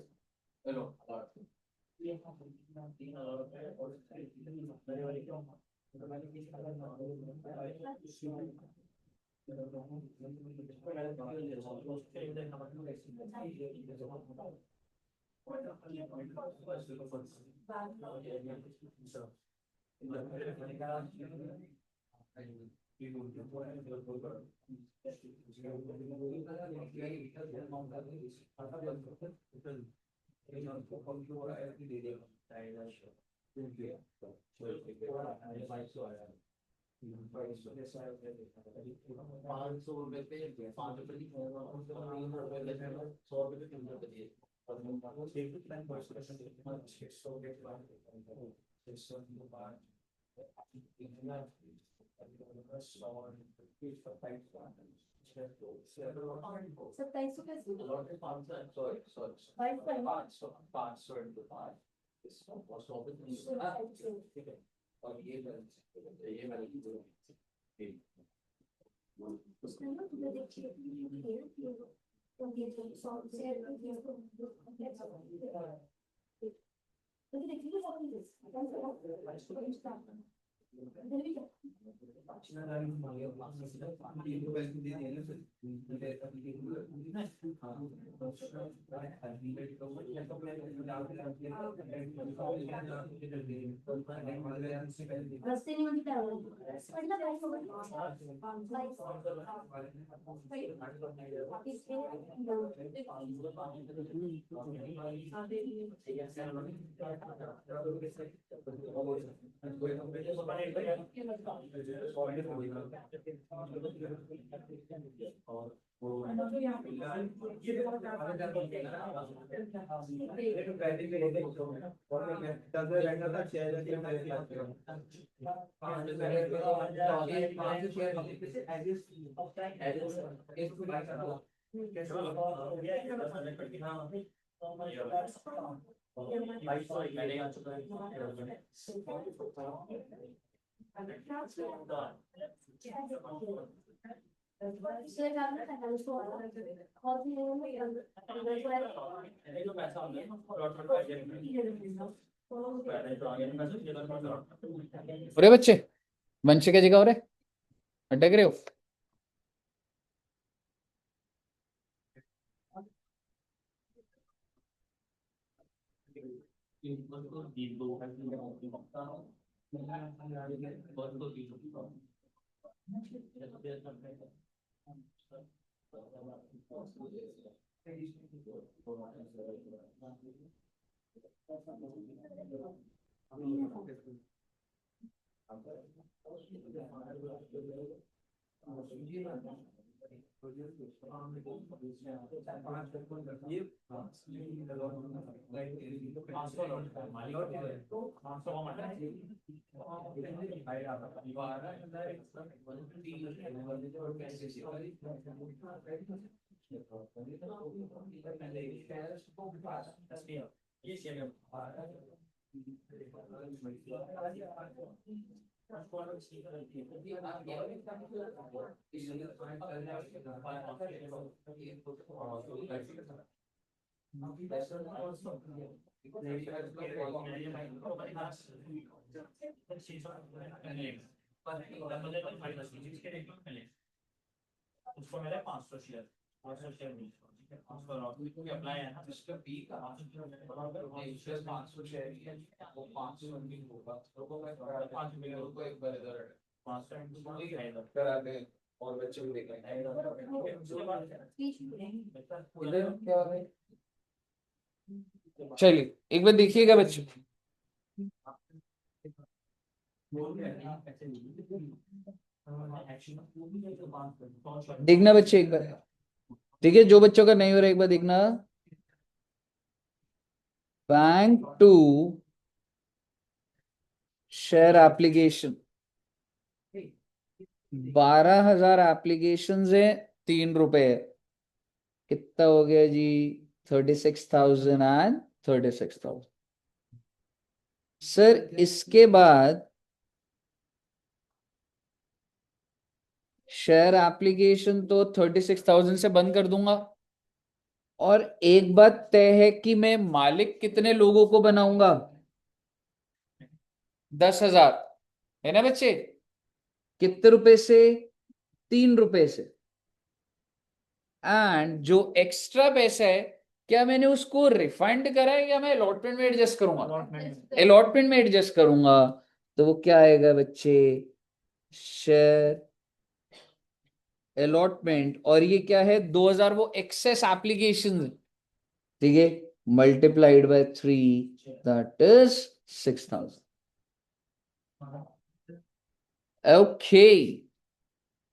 सत्ताईस सौ कैसे? उसने ना तुझे देखिए तो ये तो सौ से रस्ते नहीं होती अरे बच्चे वंशिका जी का हो रहे अटक रहे हो। उसको मिले 500 शेयर 500 शेयर मिले ठीक है 500 अप्लाई है ना जिसका पी का 500 शेयर ही है वो 500 नहीं होगा तो वो मैं 5 मिलियन को एक बार इधर 500 इंटू ही है इधर करा दे और बच्चे भी देख लेंगे इधर क्या हो रहा है? चलिए एक बार देखिएगा बच्चे, देखना बच्चे एक बार देखिए, जो बच्चों का नहीं हो रहा एक बार देखना। Bank to share application 12,000 application है ₹3 है। कितना हो गया जी? 36,000 एंड 36,000। सर इसके बाद शेयर एप्लीकेशन तो 36,000 से बंद कर दूंगा। और एक बात तय है कि मैं मालिक कितने लोगों को बनाऊंगा? 10,000, है ना बच्चे? कितने रुपए से? ₹3 से। एंड जो एक्स्ट्रा पैसा है, क्या मैंने उसको रिफंड करा है या मैं अलॉटमेंट में एडजस्ट करूंगा? अलॉटमेंट में एडजस्ट करूंगा। तो वो क्या आएगा बच्चे? Share allotment. और ये क्या है? 2,000 वो एक्सेस एप्लीकेशन, ठीक है, multiplied by 3, that is 6,000। Okay,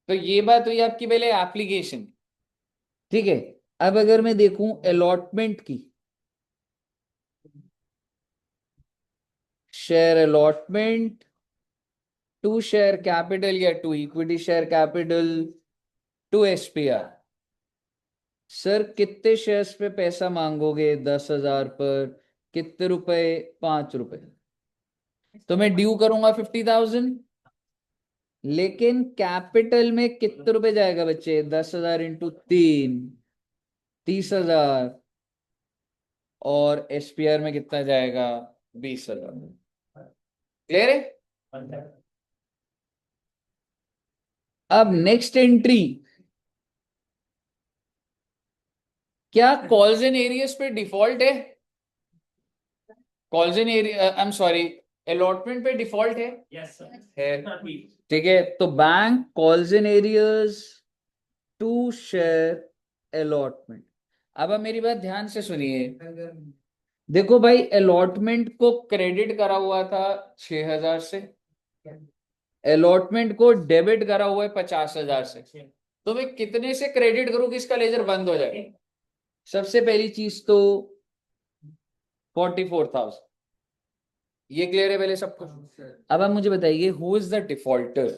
तो ये बात हुई आपकी पहले एप्लीकेशन, ठीक है। अब अगर मैं देखूं अलॉटमेंट की, share allotment to share capital या to equity share capital to SPR. Sir कितने शेयर्स पे पैसा मांगोगे? 10,000 पर कितने रुपए? ₹5। तो मैं ड्यू करूंगा 50,000। लेकिन कैपिटल में कितने रुपए जाएगा बच्चे? 10,000 इंटू 3, 30,000। और एसपीआर में कितना जाएगा? 20,000। क्लियर है? अब नेक्स्ट एंट्री, क्या कॉल्स एंड एरियस पे डिफॉल्ट है? Calls and area, I am sorry, allotment पे डिफॉल्ट है? है, ठीक है। तो bank calls and arrears to share allotment. अब आप मेरी बात ध्यान से सुनिए। देखो भाई, अलॉटमेंट को क्रेडिट करा हुआ था 6,000 से, अलॉटमेंट को डेबिट करा हुआ है 50,000 से। तो मैं कितने से क्रेडिट करूं कि इसका लेजर बंद हो जाए? सबसे पहली चीज तो 44,000। ये क्लियर है पहले सबको? अब आप मुझे बताइए, हु इज द डिफॉल्टर?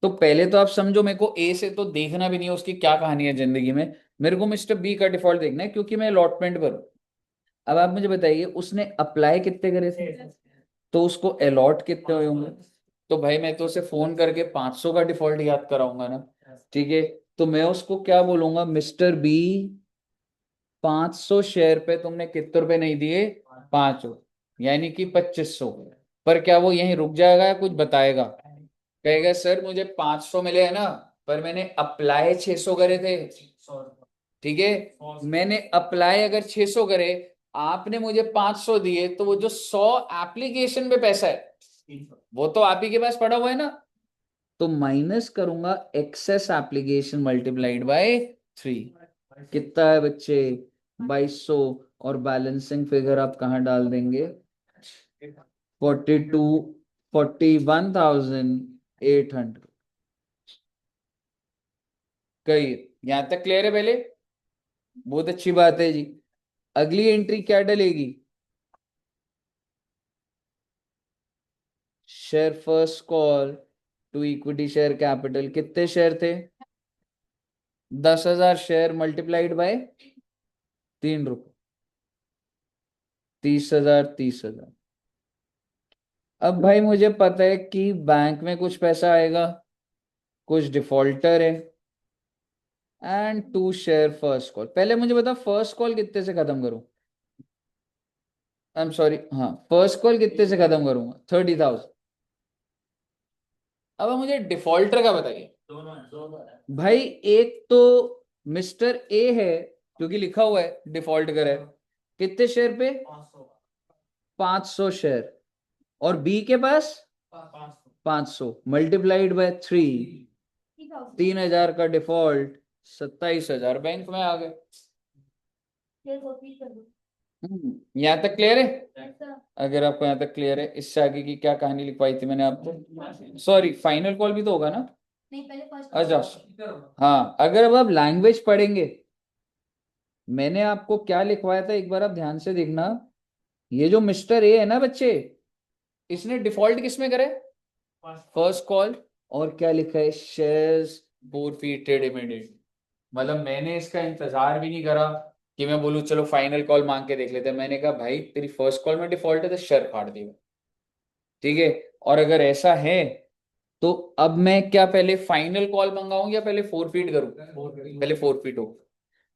तो पहले तो आप समझो, मेरे को ए से तो देखना भी नहीं है उसकी क्या कहानी है जिंदगी में, मेरे को मिस्टर बी का डिफॉल्ट देखना है क्योंकि मैं अलॉटमेंट पर हूं। अब आप मुझे बताइए, उसने अप्लाई कितने करे थे? तो उसको अलॉट कितने हुए होंगे? तो भाई मैं तो उसे फोन करके 500 का डिफॉल्ट याद कराऊंगा ना, ठीक है। तो मैं उसको क्या बोलूंगा? मिस्टर बी, 500 शेयर पे तुमने कितने रुपए नहीं दिए? 5, यानी कि 2,500। पर क्या वो यहीं रुक जाएगा या कुछ बताएगा? कहेगा सर मुझे 500 मिले है ना, पर मैंने अप्लाई 600 करे थे, ठीक है। मैंने अप्लाई अगर 600 करे, आपने मुझे 500 दिए, तो वो जो 100 एप्लीकेशन पे पैसा है वो तो आप ही के पास पड़ा हुआ है ना। तो माइनस करूंगा एक्सेस एप्लीकेशन मल्टीप्लाइड बाय 3। कितना है बच्चे? 2,200। और बैलेंसिंग फिगर आप कहाँ डाल देंगे? 41,800। कही, यहां तक क्लियर है पहले? बहुत अच्छी बात है जी। अगली एंट्री क्या डलेगी? Share first call to equity share capital. कितने शेयर थे? 10,000 शेयर मल्टीप्लाइड बाय ₹3। 30,000, 30,000। अब भाई मुझे पता है कि बैंक में कुछ पैसा आएगा, कुछ डिफॉल्टर है, and to share first call. पहले मुझे बता, फर्स्ट कॉल कितने से खत्म करूं? आई एम सॉरी, हाँ, फर्स्ट कॉल कितने से खत्म करूंगा? 30,000। अब आप मुझे डिफॉल्टर का बताइए। भाई एक तो मिस्टर ए है, क्योंकि लिखा हुआ है डिफॉल्ट करे, कितने शेयर पे? 500 शेयर। और बी के पास 500 मल्टीप्लाइड बाय 3, 3,000 का डिफॉल्ट, 27,000 बैंक में आ गए। यहाँ तक क्लियर है? अगर आपको यहाँ तक क्लियर है, इससे आगे की क्या कहानी लिखवाई थी मैंने आपको? सॉरी, फाइनल कॉल भी तो होगा ना? नहीं, पहले फर्स्ट अच्छा, हाँ, अगर अब आप लैंग्वेज पढ़ेंगे, मैंने आपको क्या लिखवाया था एक बार आप ध्यान से देखना। ये जो मिस्टर ए है ना बच्चे, इसने डिफॉल्ट किस में करे? First call. और क्या लिखा है? शेयर्स फोरफीटेड इमीडिएट, मतलब मैंने इसका इंतजार भी नहीं करा कि मैं बोलूँ चलो फाइनल कॉल मांग के देख लेते हैं। मैंने कहा भाई तेरी फर्स्ट कॉल में डिफॉल्ट है तो शेयर फाड़ देगा, ठीक है। और अगर ऐसा है तो अब मैं क्या पहले फाइनल कॉल मंगाऊं या पहले फोरफीट करूं? पहले फोरफीट हो।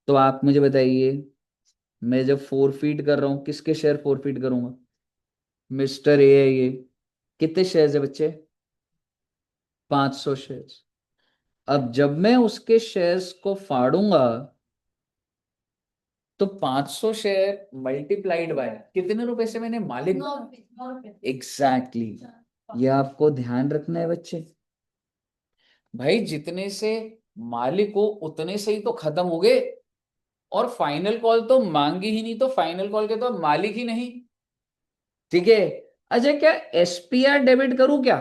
तो आप मुझे बताइए, मैं जब फोरफीट कर रहा हूं किसके शेयर फोरफीट करूंगा? मिस्टर ए है ये। कितने शेयर्स है बच्चे? 500 शेयर्स। अब जब मैं उसके शेयर्स को फाड़ूंगा तो 500 शेयर मल्टीप्लाइड बाय कितने रुपए से मैंने मालिक? 9 रुपए। Exactly exactly. ये आपको ध्यान रखना है बच्चे। भाई जितने से मालिक हो उतने से ही तो खत्म हो गए, और फाइनल कॉल तो मांगी ही नहीं, तो फाइनल कॉल के तो अब मालिक ही नहीं, ठीक है। अच्छा क्या एसपीआर डेबिट करूं क्या?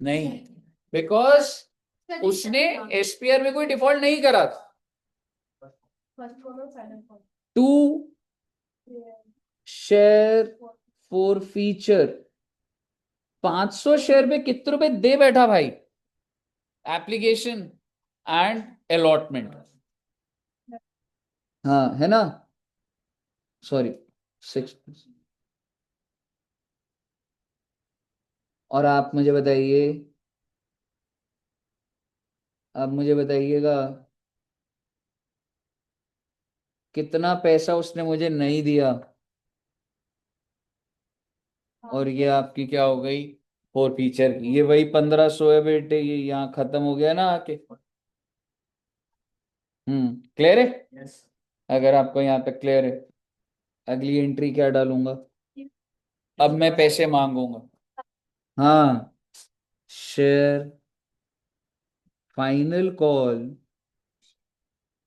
नहीं, बिकॉज उसने एसपीआर में कोई डिफॉल्ट नहीं करा था। फर्स्ट कॉल और final call. To share forfeiture 500 share पे कितने रुपए दे बैठा भाई? एप्लीकेशन एंड अलॉटमेंट, हाँ है ना, सॉरी 6। और आप मुझे बताइए, आप मुझे बताइएगा कितना पैसा उसने मुझे नहीं दिया, और ये आपकी क्या हो गई? फोर फीचर की। ये वही 1500 है बेटे, ये यहाँ खत्म हो गया ना आके। क्लियर है? अगर आपको यहाँ तक क्लियर है, अगली एंट्री क्या डालूंगा? अब मैं पैसे मांगूंगा। हाँ, share final call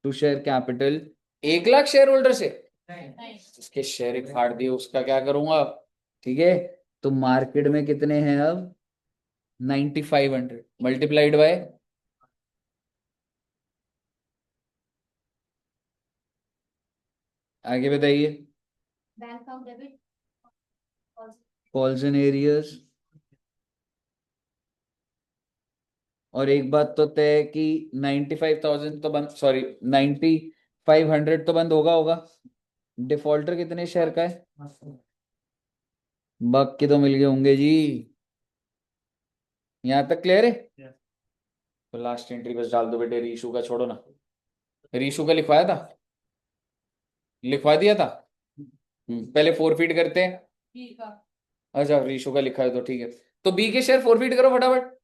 to share capital 1 lakh shareholder से इसके शेयर एक फाड़ दिए, उसका क्या करूंगा? ठीक है, तो मार्केट में कितने हैं अब? 9500 मल्टीप्लाइड बाय, आगे बताइए। Bank account debit. Calls in arrears. और एक बात तो तय है कि 95,000 तो बंद, सॉरी 9500 तो बंद होगा होगा। डिफॉल्टर कितने शेयर का है? बाकी तो मिल गए होंगे जी। यहाँ तक क्लियर है? तो लास्ट एंट्री बस डाल दो बेटे, रीशू का छोड़ो ना। रीशू का लिखवाया था, लिखवा दिया था। पहले फोरफीट करते हैं। ठीक है। अच्छा रीशू का लिखा है तो ठीक है, तो बी के शेयर फोरफीट करो फटाफट।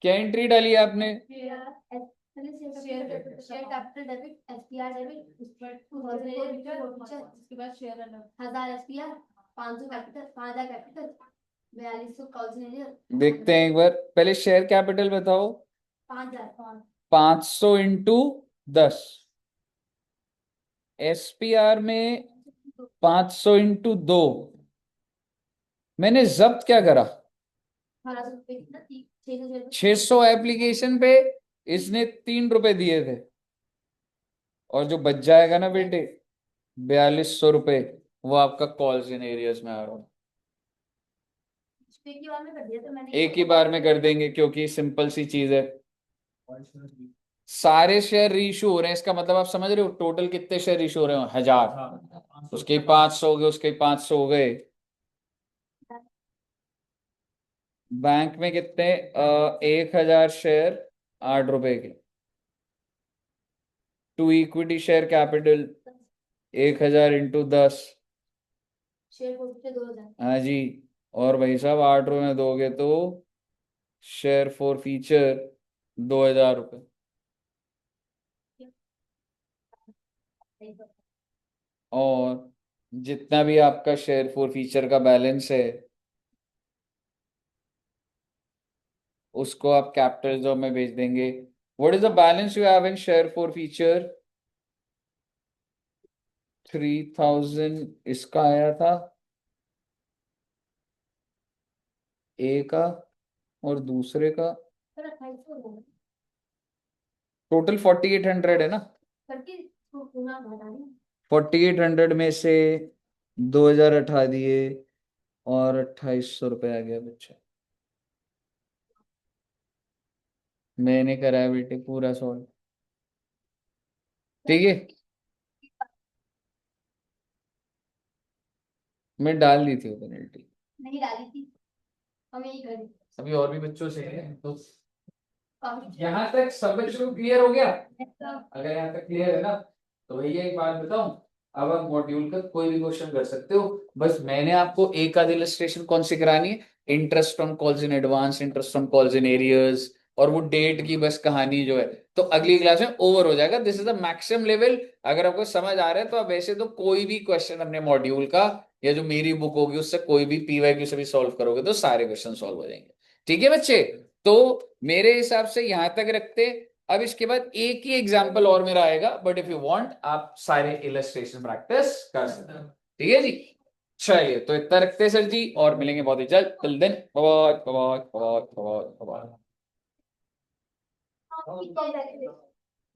क्या एंट्री डाली है आपने? Share capital debit, SPR debit, उसके बाद शेयर अलग 1000 एसपीआर, 500 कैपिटल, 5000 कैपिटल, 4200 कॉल्स। देखते हैं एक बार, पहले शेयर कैपिटल बताओ। 5000। 500 इंटू 10, एसपीआर में 500 इंटू 2। मैंने जब्त क्या करा? 600 एप्लीकेशन पे इसने 3 रुपए दिए थे, और जो बच जाएगा ना बेटे 4200 रुपए, वो आपका कॉल्स इन एरियाज में आ रहा है। एक ही बार में कर दिया था मैंने। एक ही बार में कर देंगे क्योंकि सिंपल सी चीज है। सारे शेयर रीइशू हो रहे हैं, इसका मतलब आप समझ रहे हो टोटल कितने शेयर इशू हो रहे हो? 1000। उसके 500 हो गए, उसके 500 हो गए। बैंक में कितने? 1000 शेयर 8 रुपए के। To equity share capital 1000 into 10। Share को 2000। हाँ जी, और भाई साहब 8 रुपए में दोगे तो शेयर फॉर फीचर 2000 रुपये। और जितना भी आपका शेयर फॉर फीचर का बैलेंस है उसको आप कैपिटल जॉब में भेज देंगे। What is the balance you have in share for feature? 3000 इसका आया था ए का, और दूसरे का पर 2800 हो गए टोटल 4800 है ना। करके तो पूरा बता दी। 4800 में से 2000 हटा दिए और 2800 रुपये आ गया बच्चा। मैंने करा है बेटे पूरा सॉल्व। ठीक है, मैं डाल दी थी वो पेनल्टी। नहीं डाली थी, हम यही करें। अभी और भी बच्चों से है तो काफी यहाँ तक सब बच्चों को क्लियर हो गया? अच्छा। अगर यहाँ तक क्लियर है ना, तो भैया एक बात बताऊं, अब आप मॉड्यूल का कोई भी क्वेश्चन कर सकते हो। बस मैंने आपको एक आध इलस्ट्रेशन कौन सी करानी है, interest on calls in advance, interest on calls in arrears, और वो डेट की बस कहानी जो है, तो अगली क्लास में ओवर हो जाएगा। This is the maximum level. अगर आपको समझ आ रहा है तो आप वैसे तो कोई भी क्वेश्चन अपने मॉड्यूल का या जो मेरी बुक होगी उससे कोई भी पीवाईक्यू से भी सॉल्व करोगे तो सारे क्वेश्चन सॉल्व हो जाएंगे। ठीक है बच्चे, तो मेरे हिसाब से यहां तक रखते। अब इसके बाद एक ही एग्जाम्पल और मेरा आएगा, बट इफ यू वांट आप सारे इलस्ट्रेशन प्रैक्टिस कर सकते हो। ठीक है जी, चलिए तो इतना रखते हैं सर जी, और मिलेंगे बहुत ही जल्द। Till then bye bye bye bye bye bye. हाँ, ठीक है।